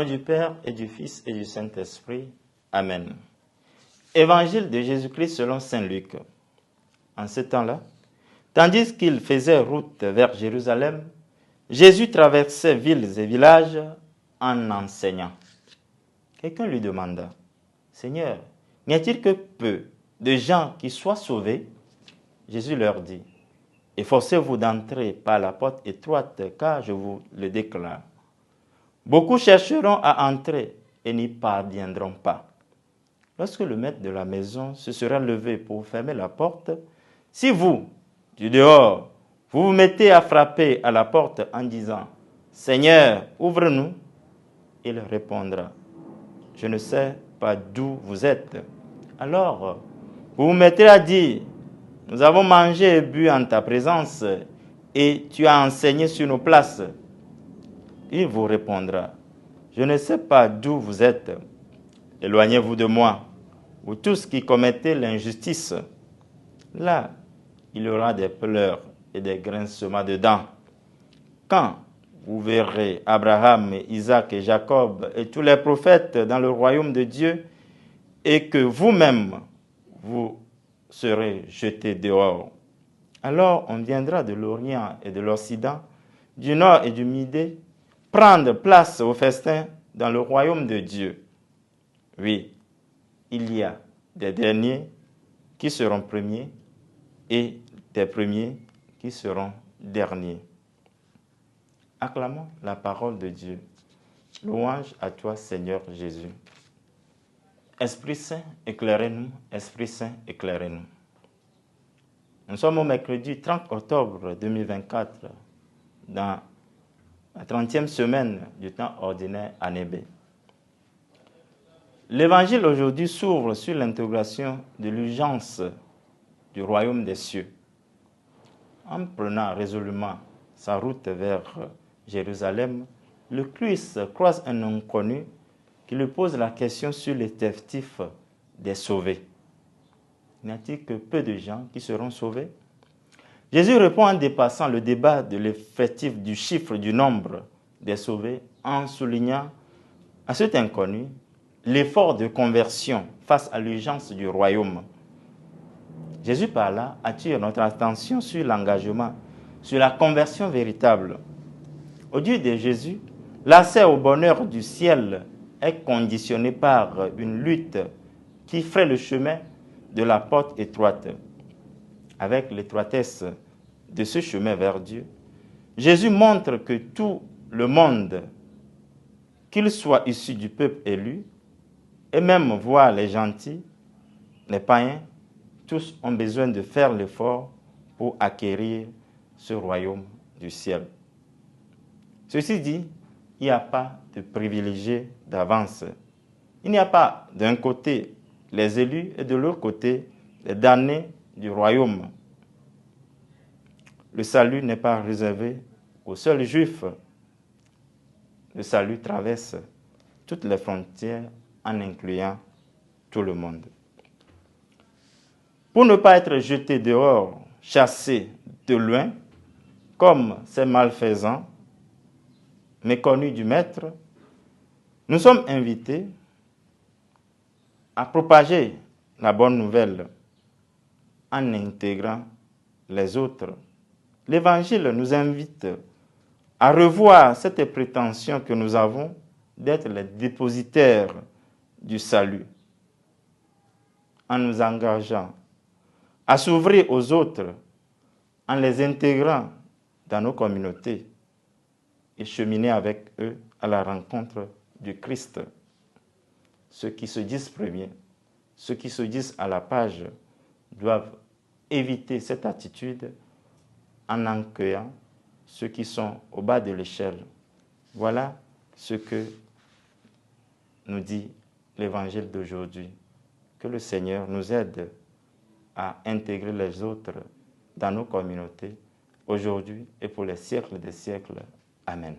du Père et du Fils et du Saint-Esprit. Amen. Évangile de Jésus-Christ selon saint Luc. En ce temps-là, tandis qu'il faisait route vers Jérusalem, Jésus traversait villes et villages en enseignant. Quelqu'un lui demanda, « Seigneur, n'y a-t-il que peu de gens qui soient sauvés ?» Jésus leur dit, « Efforcez-vous d'entrer par la porte étroite, car je vous le déclare. Beaucoup chercheront à entrer et n'y parviendront pas. Lorsque le maître de la maison se sera levé pour fermer la porte, si vous, du dehors, vous vous mettez à frapper à la porte en disant « Seigneur, ouvre-nous », il répondra « Je ne sais pas d'où vous êtes. » Alors, vous vous mettrez à dire « Nous avons mangé et bu en ta présence, et tu as enseigné sur nos places. » Il vous répondra « Je ne sais pas d'où vous êtes. Éloignez-vous de moi, vous tous qui commettez l'injustice. » Là, il y aura des pleurs et des grincements de dents. Quand vous verrez Abraham, Isaac et Jacob et tous les prophètes dans le royaume de Dieu, et que vous-même, vous serez jetés dehors. Alors on viendra de l'Orient et de l'Occident, du Nord et du Midi, prendre place au festin dans le royaume de Dieu. Oui, il y a des derniers qui seront premiers et des premiers qui seront derniers. Acclamons la parole de Dieu. Louange à toi, Seigneur Jésus. Esprit Saint, éclairez-nous. Esprit Saint, éclairez-nous. Nous sommes au mercredi 30 octobre 2024, dans la 30e semaine du temps ordinaire année B. L'évangile aujourd'hui s'ouvre sur l'intégration de l'urgence du royaume des cieux. En prenant résolument sa route vers Jérusalem, le Christ croise un inconnu qui lui pose la question sur l'effectif des sauvés. N'y a-t-il que peu de gens qui seront sauvés? Jésus répond en dépassant le débat de l'effectif du chiffre du nombre des sauvés en soulignant à cet inconnu l'effort de conversion face à l'urgence du royaume. Jésus par là attire notre attention sur l'engagement, sur la conversion véritable. Au Dieu de Jésus, l'accès au bonheur du ciel est conditionné par une lutte qui ferait le chemin de la porte étroite. Avec l'étroitesse de ce chemin vers Dieu, Jésus montre que tout le monde, qu'il soit issu du peuple élu, et même voire les gentils, les païens, tous ont besoin de faire l'effort pour acquérir ce royaume du ciel. Ceci dit, il n'y a pas de privilégiés d'avance. Il n'y a pas d'un côté les élus et de l'autre côté les damnés du royaume. Le salut n'est pas réservé aux seuls juifs. Le salut traverse toutes les frontières en incluant tout le monde. Pour ne pas être jeté dehors, chassé de loin, comme ces malfaisants, méconnus du Maître, nous sommes invités à propager la bonne nouvelle en intégrant les autres. L'Évangile nous invite à revoir cette prétention que nous avons d'être les dépositaires du salut, en nous engageant à s'ouvrir aux autres, en les intégrant dans nos communautés et cheminer avec eux à la rencontre du Christ. Ceux qui se disent premiers, ceux qui se disent à la page, doivent éviter cette attitude en accueillant ceux qui sont au bas de l'échelle. Voilà ce que nous dit l'Évangile d'aujourd'hui. Que le Seigneur nous aide à intégrer les autres dans nos communautés, aujourd'hui et pour les siècles des siècles. Amen.